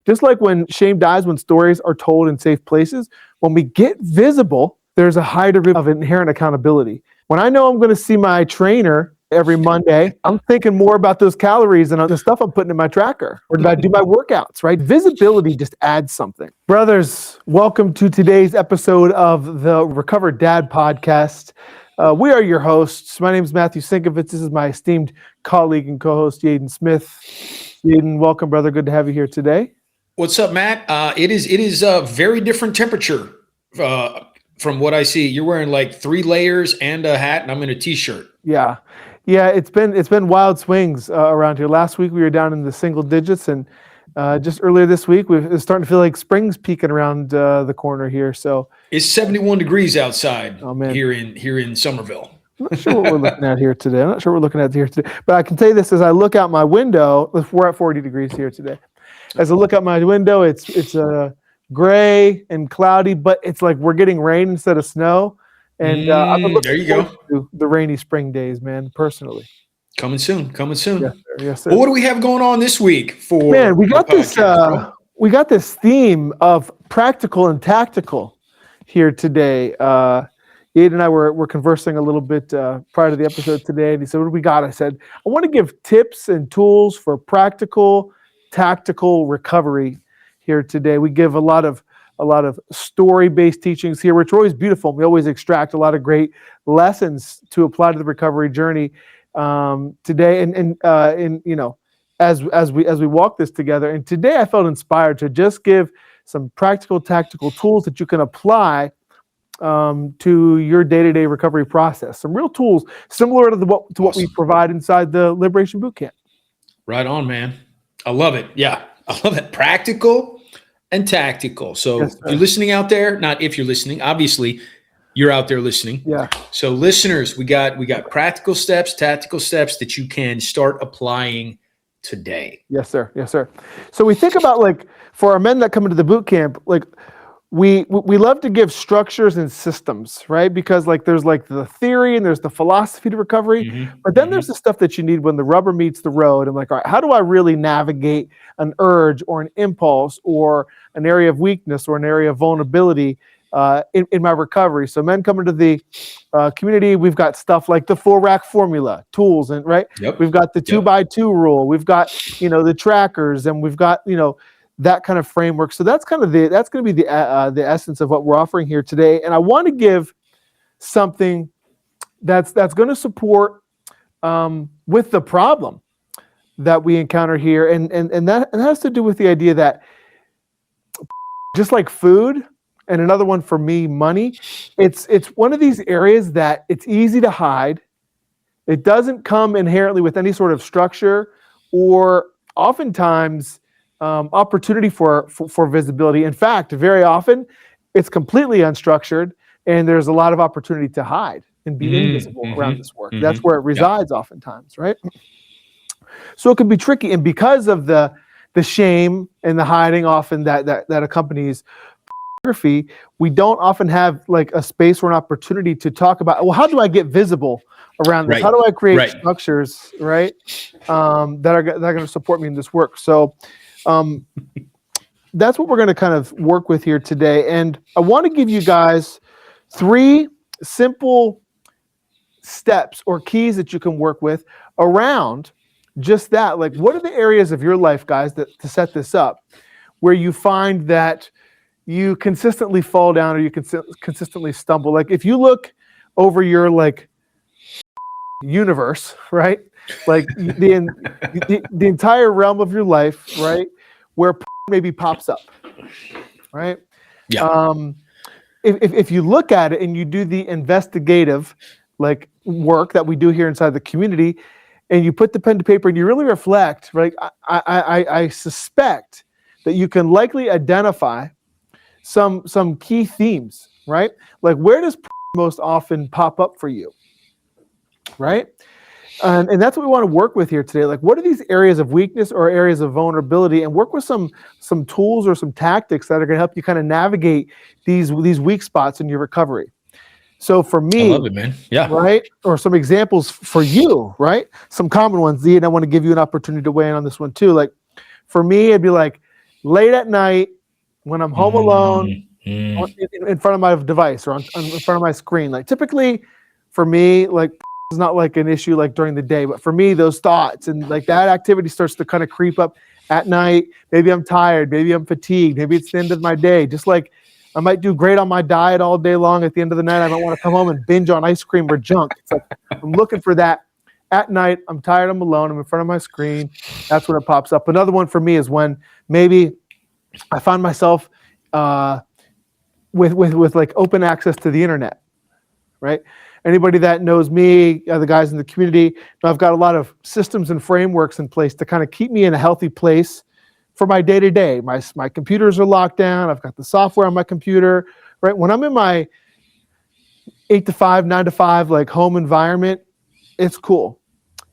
Just like when shame dies, when stories are told in safe places, when we get visible, there's a high degree of inherent accountability. When I know I'm going to see my trainer every Monday, I'm thinking more about those calories and the stuff I'm putting in my tracker, or did I do my workouts, right? Visibility just adds something. Brothers, welcome to today's episode of the Recovered Dad podcast. We are your hosts. My name is Matthew Sinkovitz. This is my esteemed colleague and co-host, Yaden Smith. Yaden, welcome, brother. Good to have you here today. What's up, Matt? It is a very different temperature from what I see. You're wearing like 3 layers and a hat, and I'm in a t-shirt. Yeah, it's been wild swings around here. Last week we were down in the single digits, and just earlier this week it's starting to feel like spring's peeking around the corner here. So it's 71 degrees outside here in Somerville. I'm not sure what we're looking at here today. But I can tell you this: as I look out my window, we're at 40 degrees here today. As I look out my window, it's gray and cloudy, but it's like we're getting rain instead of snow. And I've been looking forward to the rainy spring days, man, personally. Coming soon. Yes, sir. Yes, sir. Well, what do we have going on this week for man? We got this theme of practical and tactical here today. Ed and I were conversing a little bit prior to the episode today, and he said, "What do we got?" I said, "I want to give tips and tools for practical, tactical recovery here today." We give a lot of story-based teachings here, which are always beautiful. We always extract a lot of great lessons to apply to the recovery journey today. And you know, as we walk this together. And today, I felt inspired to just give some practical, tactical tools that you can apply to your day-to-day recovery process. Some real tools similar to what we provide inside the Liberation Bootcamp. Right on, man. I love it. Yeah, I love it. Practical and tactical. So if you're listening out there, not if you're listening, obviously you're out there listening. Yeah. So listeners, we got practical steps, tactical steps that you can start applying today. Yes, sir. Yes, sir. So we think about, like, for our men that come into the boot camp, like we love to give structures and systems, right? Because like there's like the theory and there's the philosophy to recovery, but then there's the stuff that you need when the rubber meets the road. I'm like, all right, how do I really navigate an urge or an impulse or an area of weakness or an area of vulnerability in my recovery? So men come into the community, we've got stuff like the 4-rack formula, tools, and right? Yep. We've got the 2x2 rule, we've got, the trackers, and we've got, that kind of framework. So that's going to be the essence of what we're offering here today. And I want to give something that's going to support with the problem that we encounter here, and that has to do with the idea that just like food, and another one for me, money, it's one of these areas that it's easy to hide. It doesn't come inherently with any sort of structure, or oftentimes opportunity for visibility. In fact, very often it's completely unstructured, and there's a lot of opportunity to hide and be invisible around this work. That's where it resides oftentimes, right? So it can be tricky, and because of the shame and the hiding often that accompanies pornography, we don't often have like a space or an opportunity to talk about, well, how do I get visible around this? How do I create structures, right, that are going to support me in this work? So that's what we're going to kind of work with here today. And I want to give you guys 3 simple steps or keys that you can work with around just that. Like, what are the areas of your life, guys, to set this up, where you find that you consistently fall down or you consistently stumble? Like, if you look over your universe, right? Like the entire realm of your life, right? Where maybe pops up, right? Yeah. If you look at it and you do the investigative work that we do here inside the community, and you put the pen to paper and you really reflect, right? I suspect that you can likely identify some key themes, right? Like, where does most often pop up for you, right? And that's what we want to work with here today. Like, what are these areas of weakness or areas of vulnerability, and work with some tools or some tactics that are going to help you kind of navigate these weak spots in your recovery. So for me, I love it, man. Yeah. Right. Or some examples for you, right? Some common ones. And I want to give you an opportunity to weigh in on this one too. Like, for me, it'd be like, late at night when I'm home alone in front of my device or in front of my screen. Like typically for me, like it's not like an issue like during the day, but for me, those thoughts and like that activity starts to kind of creep up at night. Maybe I'm tired, maybe I'm fatigued, maybe it's the end of my day. Just like I might do great on my diet all day long. At the end of the night, I might want to come home and binge on ice cream or junk. It's like I'm looking for that at night. I'm tired, I'm alone, I'm in front of my screen. That's when it pops up. Another one for me is when maybe I find myself with like open access to the internet, right? Anybody that knows me, the guys in the community, I've got a lot of systems and frameworks in place to kind of keep me in a healthy place for my day-to-day. My computers are locked down. I've got the software on my computer, right? When I'm in my 8 to 5, 9 to 5, like home environment, it's cool,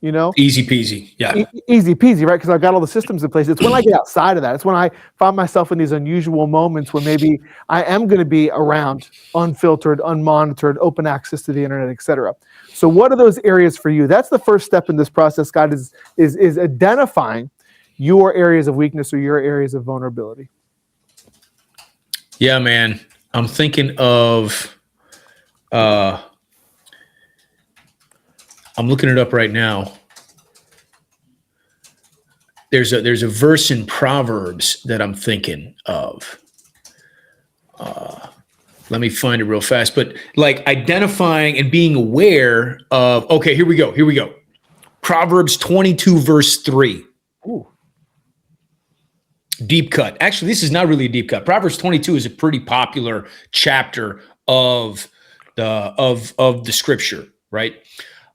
you know? Easy peasy. Yeah. Easy peasy, right? Because I've got all the systems in place. It's when I get outside of that. It's when I find myself in these unusual moments where maybe I am going to be around unfiltered, unmonitored, open access to the internet, et cetera. So what are those areas for you? That's the first step in this process, Scott, is identifying your areas of weakness or your areas of vulnerability. Yeah, man. I'm thinking of, I'm looking it up right now. There's a verse in Proverbs that I'm thinking of. Let me find it real fast. But like identifying and being aware of, okay, here we go. Proverbs 22, verse 3. Ooh. Deep cut. Actually, this is not really a deep cut. Proverbs 22 is a pretty popular chapter of the scripture, right?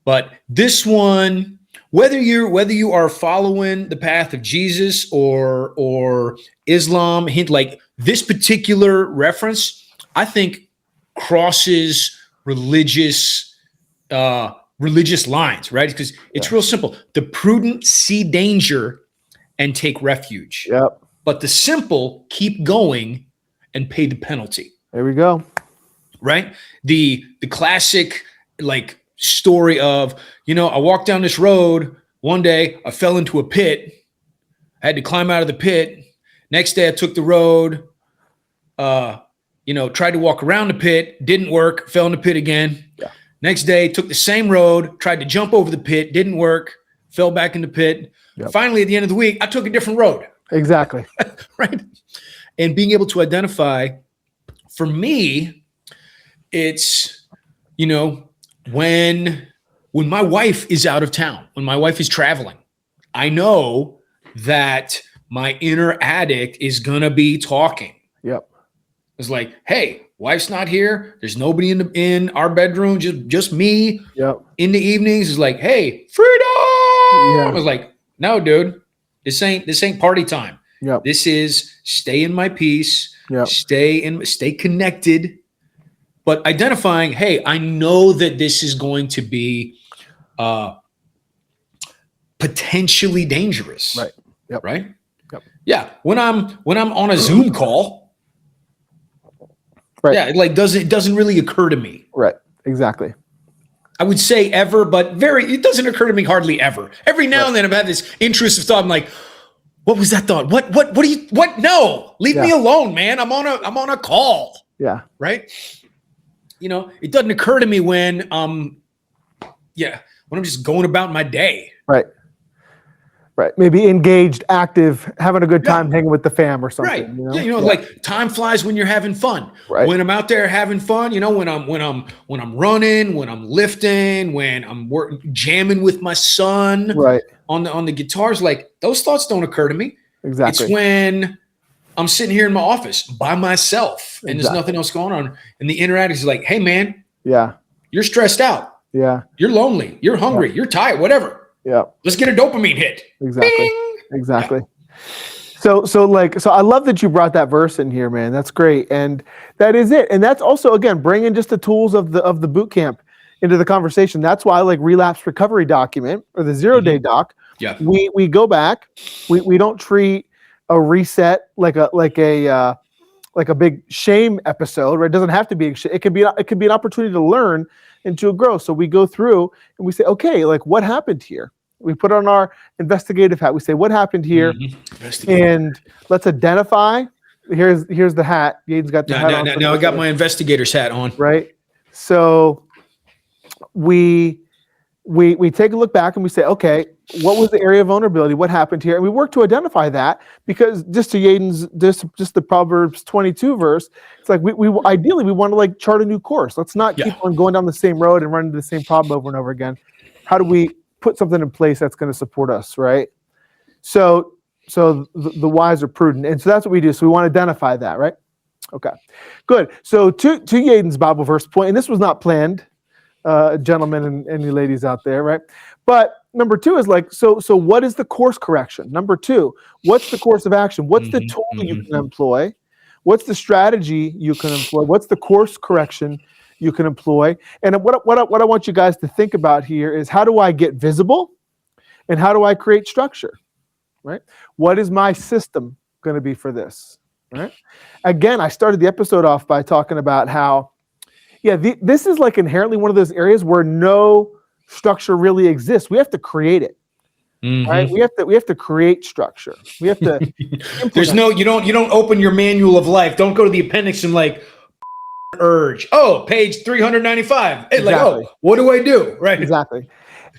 But this one, whether you are following the path of Jesus or Islam, hint like this particular reference, I think crosses religious lines, right? Because it's real simple. The prudent see danger and take refuge. Yep. But the simple keep going and pay the penalty. There we go. Right? The classic like story of, I walked down this road one day, I fell into a pit. I had to climb out of the pit. Next day I took the road, tried to walk around the pit, didn't work, fell in the pit again. Yeah. Next day, took the same road, tried to jump over the pit, didn't work, fell back in the pit. Yep. Finally, at the end of the week, I took a different road. Exactly. Right. And being able to identify, for me, it's, when my wife is out of town, when my wife is traveling, I know that my inner addict is going to be talking. Yep. It's like, hey, wife's not here. There's nobody in our bedroom, just me. Yep. In the evenings, it's like, hey, freedom. Yeah. I was like, no, dude, this ain't party time. Yep. This is stay in my peace. Yep. Stay connected. But identifying, hey, I know that this is going to be potentially dangerous. Right. Yep. Right. Yep. Yeah. When I'm on a Zoom call. Right. Yeah. It doesn't really occur to me. Right. Exactly. I would say ever, but it doesn't occur to me hardly ever. Every now and then I've had this intrusive thought. I'm like, what was that thought? What no, leave me alone, man. I'm on a call. Yeah. Right. It doesn't occur to me when I'm just going about my day. Right. Right. Maybe engaged, active, having a good time hanging with the fam or something. Right. Like time flies when you're having fun. Right. When I'm out there having fun, when I'm running, when I'm lifting, when I'm jamming with my son on the guitars, like those thoughts don't occur to me. Exactly. It's when I'm sitting here in my office by myself and there's nothing else going on. And the inner addict is like, hey man, you're stressed out. Yeah. You're lonely. You're hungry. You're tired, whatever. Yeah. Let's get a dopamine hit. Exactly. Bing! Exactly. Yeah. So I love that you brought that verse in here, man. That's great. And that is it. And that's also, again, bringing just the tools of the boot camp into the conversation. That's why I like relapse recovery document or the 0-day doc. Yeah. We go back. We don't treat a reset like a big shame episode, right? It doesn't have to be. It could be an opportunity to learn and to grow. So we go through and we say, okay, like what happened here? We put on our investigative hat. We say, what happened here? And let's identify. Here's the hat. Yaden's got the hat on. Now I got my investigator's hat on. Right. So we take a look back and we say, okay, what was the area of vulnerability? What happened here? And we work to identify that, because just to Yaden's, just the Proverbs 22 verse, it's like we ideally we want to like chart a new course. Let's not keep on going down the same road and run into the same problem over and over again. How do we put something in place that's going to support us, right? So the wise are prudent, and so that's what we do. So we want to identify that, right? Okay, good. So to Yaden's Bible verse point, and this was not planned, gentlemen and any ladies out there, right? But number 2 is like, so what is the course correction? Number 2, what's the course of action? What's the tool you can employ? What's the strategy you can employ? What's the course correction you can employ? And what I want you guys to think about here is, how do I get visible, and how do I create structure, right? What is my system going to be for this, right? Again, I started the episode off by talking about how, this is like inherently one of those areas where no structure really exists. We have to create it, right? We have to create structure. We have to. There's no, you don't open your manual of life. Don't go to the appendix and like urge. Oh, page 395. Exactly. Like, oh, what do I do? Right. Exactly.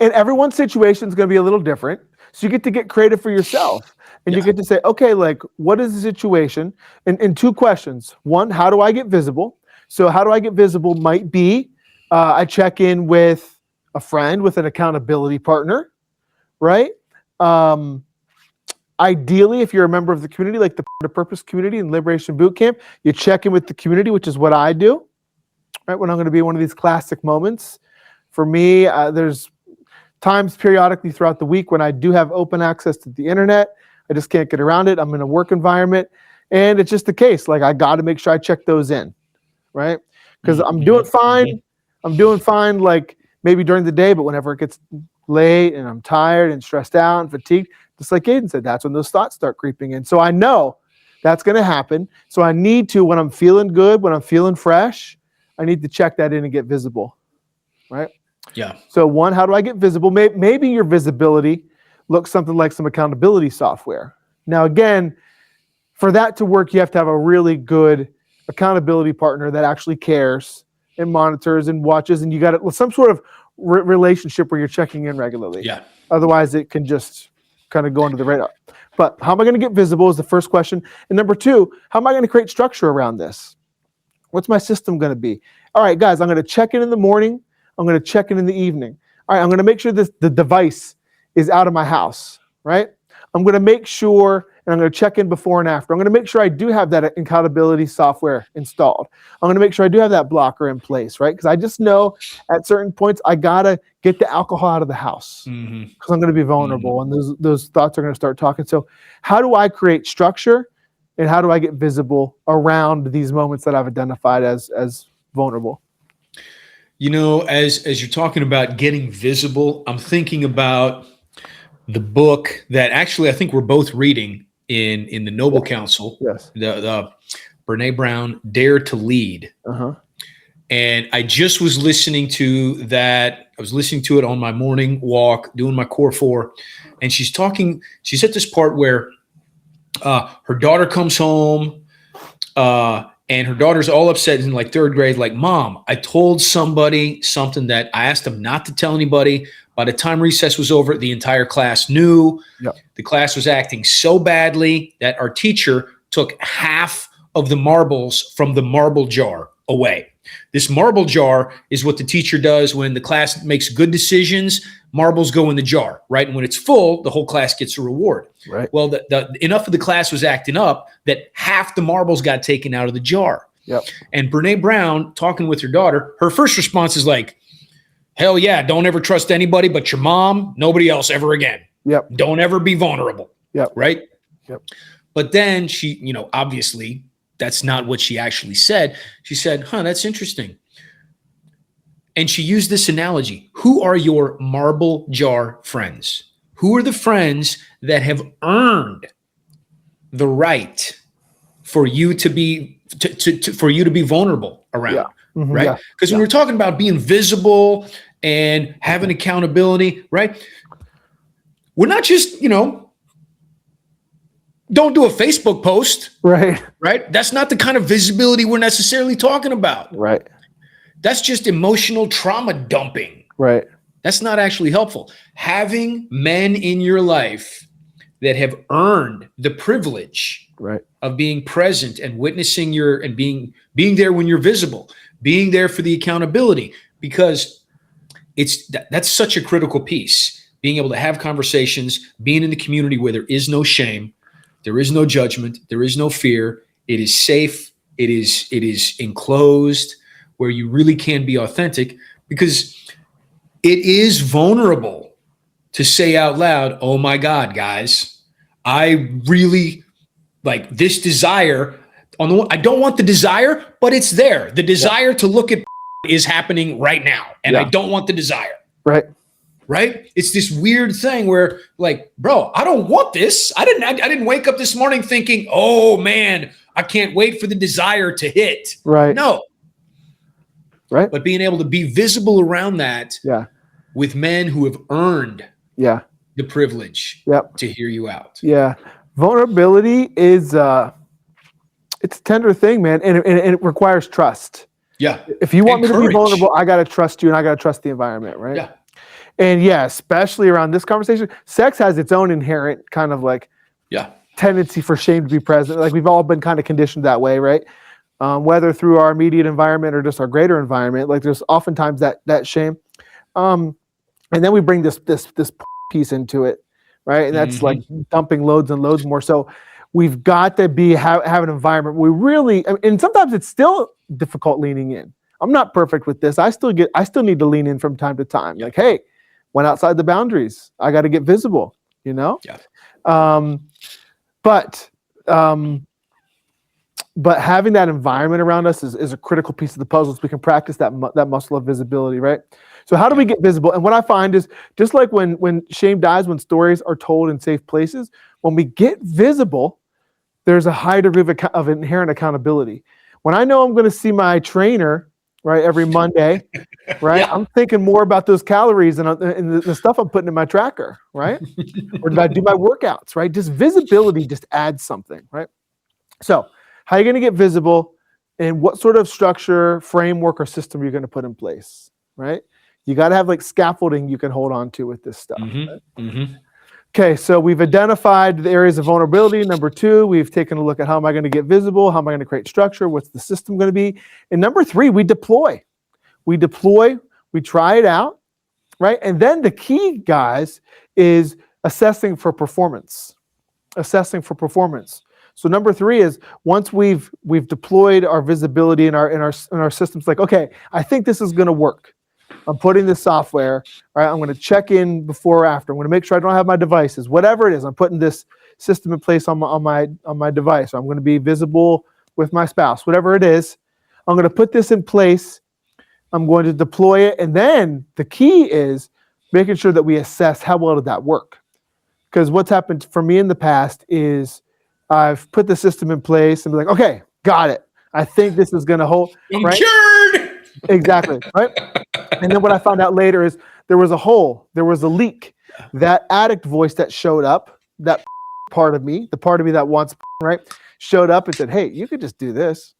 And everyone's situation is going to be a little different. So you get to get creative for yourself, and you get to say, okay, like, what is the situation? And 2 questions. 1, how do I get visible? So how do I get visible might be, I check in with a friend, with an accountability partner, right? Ideally, if you're a member of the community, like the Purpose Community and Liberation Boot Camp, you check in with the community, which is what I do, right? When I'm going to be in one of these classic moments. For me, there's times periodically throughout the week when I do have open access to the internet. I just can't get around it. I'm in a work environment, and it's just the case. Like, I got to make sure I check those in. Right? Because I'm doing fine. I'm doing fine, like maybe during the day, but whenever it gets late and I'm tired and stressed out and fatigued, just like Yaden said, that's when those thoughts start creeping in. So I know that's going to happen. So I need to, when I'm feeling good, when I'm feeling fresh, I need to check that in and get visible. Right? Yeah. So 1, how do I get visible? Maybe your visibility looks something like some accountability software. Now, again, for that to work, you have to have a really good accountability partner that actually cares and monitors and watches, and you got some sort of relationship where you're checking in regularly. Yeah. Otherwise, it can just kind of go under the radar. But how am I going to get visible is the first question. And number 2, how am I going to create structure around this? What's my system going to be? All right, guys, I'm going to check in the morning. I'm going to check in the evening. All right, I'm going to make sure the device is out of my house, right? I'm going to make sure, and I'm going to check in before and after. I'm going to make sure I do have that accountability software installed. I'm going to make sure I do have that blocker in place, right? Because I just know at certain points I got to get the alcohol out of the house because I'm going to be vulnerable, and those thoughts are going to start talking. So how do I create structure, and how do I get visible around these moments that I've identified as vulnerable? You know, as you're talking about getting visible, I'm thinking about the book that actually I think we're both reading in the Noble Council. Yes. The Brene Brown, Dare to Lead. And I just was listening to that. I was listening to it on my morning walk, doing my Core 4. And she's at this part where her daughter comes home, and her daughter's all upset in like 3rd grade, like, Mom, I told somebody something that I asked them not to tell anybody. By the time recess was over, the entire class knew. Yep. The class was acting so badly that our teacher took half of the marbles from the marble jar away. This marble jar is what the teacher does when the class makes good decisions. Marbles go in the jar, right? And when it's full, the whole class gets a reward. Right. Well, enough of the class was acting up that half the marbles got taken out of the jar. Yep. And Brene Brown, talking with her daughter, her first response is like, hell yeah, don't ever trust anybody but your mom, nobody else ever again. Yep. Don't ever be vulnerable. Yep. Right? Yep. But then she, obviously that's not what she actually said. She said, that's interesting. And she used this analogy. Who are your marble jar friends? Who are the friends that have earned the right for you to be for you to be vulnerable around? Yeah. Right? Because when we're talking about being visible and having accountability, right? we're not just, don't do a Facebook post, Right. right? That's not the kind of visibility we're necessarily talking about. Right. That's just emotional trauma dumping. Right. That's not actually helpful. Having men in your life that have earned the privilege Right. of being present and witnessing and being there when you're visible, being there for the accountability, because that's such a critical piece. Being able to have conversations, being in the community where there is no shame, there is no judgment, there is no fear. It is safe. It is enclosed, where you really can be authentic, because it is vulnerable to say out loud, "Oh my God, guys, I really like this desire. I don't want the desire, but it's there. The desire to look at is happening right now, and I don't want the desire." Right. Right? It's this weird thing where, like, bro, I don't want this. I didn't wake up this morning thinking, "Oh man, I can't wait for the desire to hit." Right. No. Right. But being able to be visible around that with men who have earned the privilege to hear you out. Yeah. Vulnerability is it's a tender thing, man. And it requires trust. Yeah. If you want me to be vulnerable, I got to trust you, and I got to trust the environment. Right. Yeah. And especially around this conversation, sex has its own inherent kind of like tendency for shame to be present. Like, we've all been kind of conditioned that way, right? Whether through our immediate environment or just our greater environment, like there's oftentimes that shame. And then we bring this piece into it, right? And that's like dumping loads and loads more. So we've got to have an environment where we really, and sometimes it's still difficult leaning in. I'm not perfect with this. I still need to lean in from time to time. Like, hey, went outside the boundaries. I got to get visible, Yeah. But having that environment around us is a critical piece of the puzzle, so we can practice that muscle of visibility, right? So how do we get visible? And what I find is, just like when shame dies, when stories are told in safe places, when we get visible, there's a high degree of inherent accountability. When I know I'm going to see my trainer, right, every Monday, right, I'm thinking more about those calories and the stuff I'm putting in my tracker, right? Or did I do my workouts, right? Just visibility just adds something, right? So how are you going to get visible, and what sort of structure, framework, or system you're going to put in place, right? You got to have like scaffolding you can hold on to with this stuff. Right? Okay, so we've identified the areas of vulnerability. Number 2, we've taken a look at how am I going to get visible? How am I going to create structure? What's the system going to be? And number 3, we deploy. We try it out, right? And then the key, guys, is assessing for performance. So number 3 is, once we've deployed our visibility in our systems, like, okay, I think this is going to work. I'm putting this software, right? I'm going to check in before or after. I'm going to make sure I don't have my devices, whatever it is. I'm putting this system in place on my device. Or I'm going to be visible with my spouse, whatever it is. I'm going to put this in place. I'm going to deploy it. And then the key is making sure that we assess how well did that work. Because what's happened for me in the past is I've put the system in place and be like, okay, got it. I think this is going to hold. I'm cured. Exactly, right? And then what I found out later is there was a hole, there was a leak. That addict voice that showed up, that part of me, the part of me that wants, right, showed up and said, hey, you could just do this.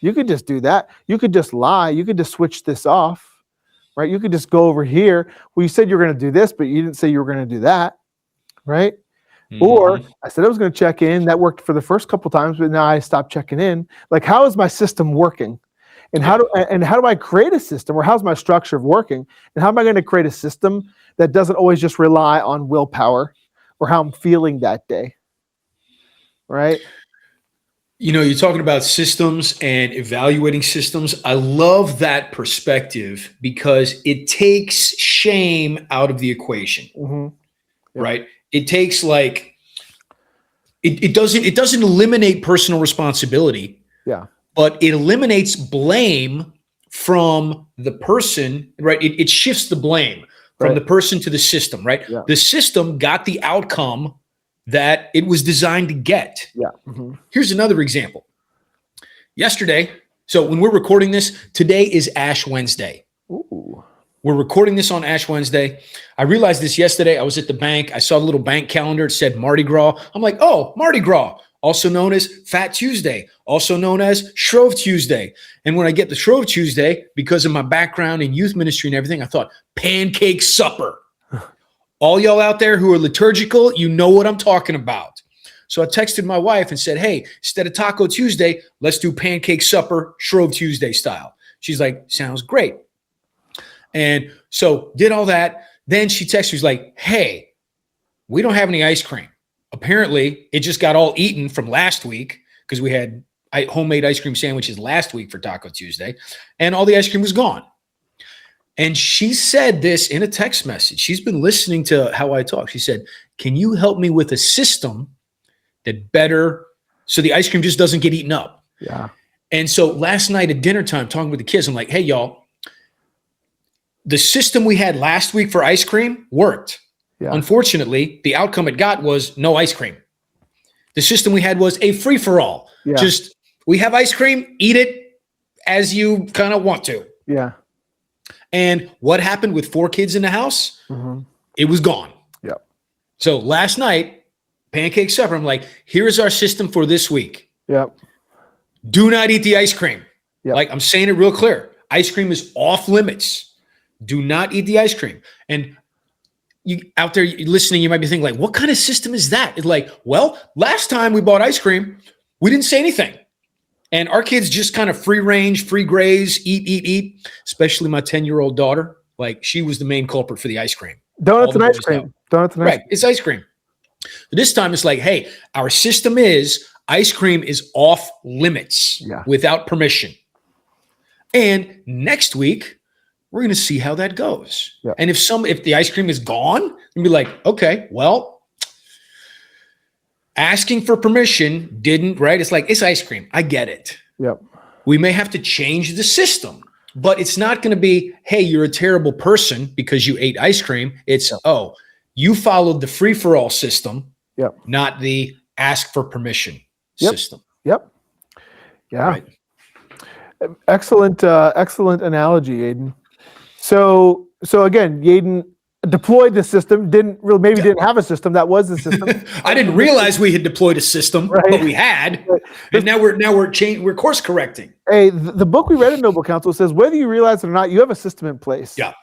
You could just do that. You could just lie. You could just switch this off, right? You could just go over here. Well, you said you were going to do this, but you didn't say you were going to do that, right? Or I said I was going to check in. That worked for the first couple times, but now I stopped checking in. Like, how is my system working? And how do I create a system, or how's my structure of working? And how am I going to create a system that doesn't always just rely on willpower or how I'm feeling that day? Right? You're talking about systems and evaluating systems. I love that perspective, because it takes shame out of the equation, right? It takes it doesn't eliminate personal responsibility. Yeah. But it eliminates blame from the person, right? It shifts the blame from the person to the system, right? Yeah. The system got the outcome that it was designed to get. Yeah. Here's another example. Yesterday, so when we're recording this, today is Ash Wednesday. Ooh. We're recording this on Ash Wednesday. I realized this yesterday. I was at the bank. I saw the little bank calendar. It said Mardi Gras. I'm like, oh, Mardi Gras, also known as Fat Tuesday, also known as Shrove Tuesday. And when I get to Shrove Tuesday, because of my background in youth ministry and everything, I thought pancake supper. All y'all out there who are liturgical, you know what I'm talking about. So I texted my wife and said, hey, instead of Taco Tuesday, let's do pancake supper, Shrove Tuesday style. She's like, sounds great. And so did all that. Then she texted me, she's like, hey, we don't have any ice cream. Apparently, it just got all eaten from last week because we had homemade ice cream sandwiches last week for Taco Tuesday, and all the ice cream was gone. And she said this in a text message. She's been listening to how I talk. She said, can you help me with a system that better, so the ice cream just doesn't get eaten up? Yeah. And so last night at dinner time, talking with the kids, I'm like, hey, y'all, the system we had last week for ice cream worked. Yeah. Unfortunately, the outcome it got was no ice cream. The system we had was a free-for-all. Yeah. Just, we have ice cream, eat it as you kind of want to. Yeah. And what happened with 4 kids in the house? Mm-hmm. It was gone. Yep. So last night, pancake supper, I'm like, here's our system for this week. Yep. Do not eat the ice cream. Yep. Like, I'm saying it real clear. Ice cream is off limits. Do not eat the ice cream. And you out there listening, you might be thinking, like, what kind of system is that? It's like, well, last time we bought ice cream, we didn't say anything. And our kids just kind of free range, free graze, eat, especially my 10-year-old daughter. Like, she was the main culprit for the ice cream. Donuts and ice cream. Donuts and ice cream. Right, it's ice cream. But this time it's like, hey, our system is ice cream is off limits without permission. And next week, we're going to see how that goes. Yep. And if the ice cream is gone, and be like, okay, well, asking for permission didn't, right? It's like, it's ice cream. I get it. Yep. We may have to change the system, but it's not going to be, hey, you're a terrible person because you ate ice cream. It's, oh, you followed the free-for-all system, not the ask for permission system. Yep. Yeah. Right. Excellent analogy, Aiden. So again, Yaden deployed the system, didn't have a system. That was the system. I didn't realize we had deployed a system, but we had. And now we're course correcting. Hey, the book we read at Noble Counsel says, whether you realize it or not, you have a system in place. Yeah.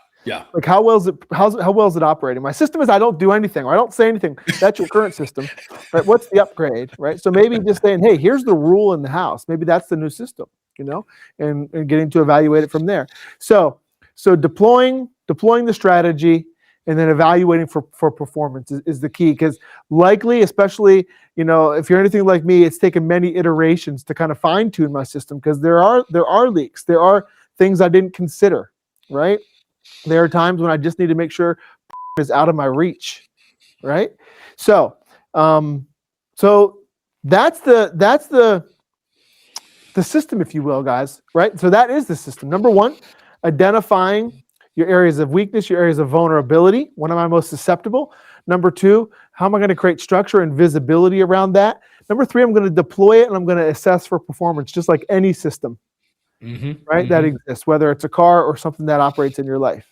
Like, how well is it operating? My system is I don't do anything, or I don't say anything. That's your current system, right? What's the upgrade, right? So maybe just saying, hey, here's the rule in the house. Maybe that's the new system, and getting to evaluate it from there. So deploying the strategy and then evaluating for performance is the key, because likely, especially, if you're anything like me, it's taken many iterations to kind of fine tune my system, because there are leaks. There are things I didn't consider, right? There are times when I just need to make sure is out of my reach, right? So that's the system, if you will, guys, right? So that is the system. Number one, identifying your areas of weakness, your areas of vulnerability. When am I most susceptible? Number two, how am I going to create structure and visibility around that? Number three, I'm going to deploy it and I'm going to assess for performance, just like any system, right? That exists, whether it's a car or something that operates in your life,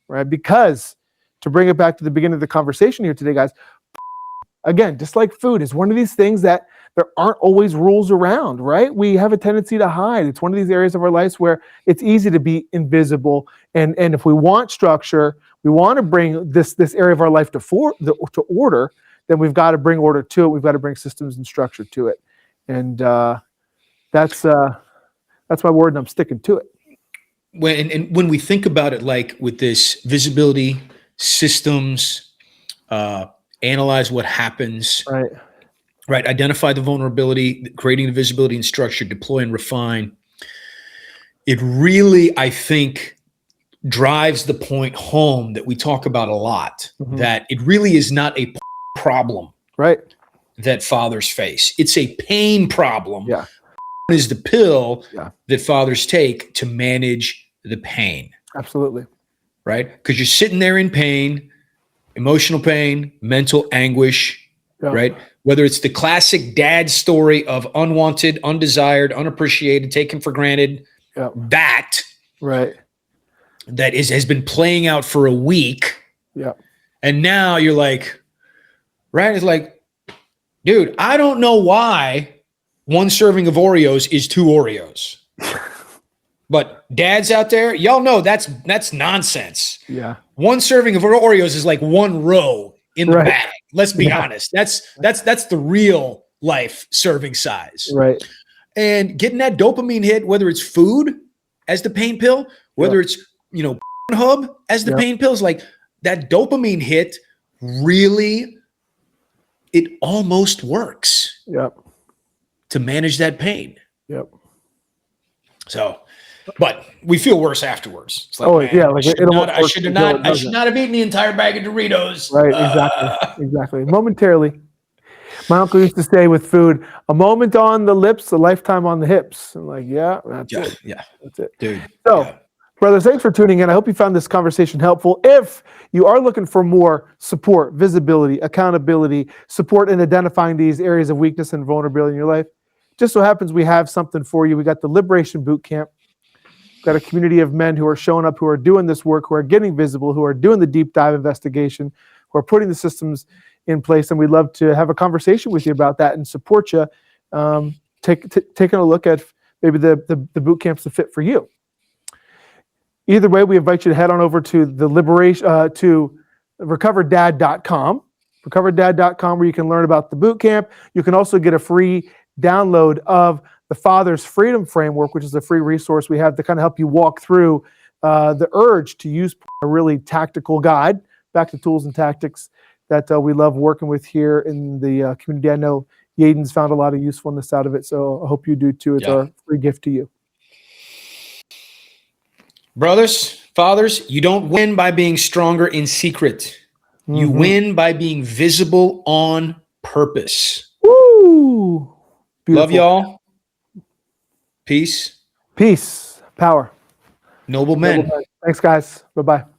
right? Because to bring it back to the beginning of the conversation here today, guys, again, just like food is one of these things that there aren't always rules around, right? We have a tendency to hide. It's one of these areas of our lives where it's easy to be invisible. And if we want structure, we want to bring this area of our life to order, then we've got to bring order to it. We've got to bring systems and structure to it. And that's my word, and I'm sticking to it. When we think about it, like with this visibility, systems, analyze what happens, right? Identify the vulnerability, creating the visibility and structure, deploy and refine. It really, I think, drives the point home that we talk about a lot, that it really is not a problem, right, that fathers face. It's a pain problem. Yeah. Is the pill that fathers take to manage the pain. Absolutely. Right? Because you're sitting there in pain, emotional pain, mental anguish, right? Whether it's the classic dad story of unwanted, undesired, unappreciated, taken for granted, that. Right. that has been playing out for a week. Yeah. And now you're like, right? It's like, dude, I don't know why one serving of Oreos is 2 Oreos. But dads out there, y'all know that's nonsense. Yeah. One serving of Oreos is like 1 row in the bag. Let's be honest. That's the real life serving size. Right. And getting that dopamine hit, whether it's food as the pain pill, whether it's, hub as the pain pills, like that dopamine hit really, it almost works to manage that pain. Yep. So, but we feel worse afterwards. It's like, I should not have eaten the entire bag of Doritos. Right. Exactly. Exactly. Momentarily. My uncle used to say with food, a moment on the lips, a lifetime on the hips. I'm like, that's it. Yeah. That's it. Dude. So, brothers, thanks for tuning in. I hope you found this conversation helpful. If you are looking for more support, visibility, accountability, support in identifying these areas of weakness and vulnerability in your life, just so happens we have something for you. We got the Liberation Boot Camp. We've got a community of men who are showing up, who are doing this work, who are getting visible, who are doing the deep dive investigation, who are putting the systems in place, and we'd love to have a conversation with you about that and support you. Taking a look at maybe the boot camp's the fit for you. Either way, we invite you to head on over to to recovereddad.com, recovereddad.com, where you can learn about the boot camp. You can also get a free download of the Father's Freedom Framework, which is a free resource we have to kind of help you walk through the urge to use a really tactical guide, back to tools and tactics that we love working with here in the community. I know Yaden's found a lot of usefulness out of it, so I hope you do too. It's our free gift to you. Brothers, fathers, you don't win by being stronger in secret. You win by being visible on purpose. Woo! Beautiful. Love y'all. Peace. Peace. Power. Noble men. Thanks, guys. Bye-bye.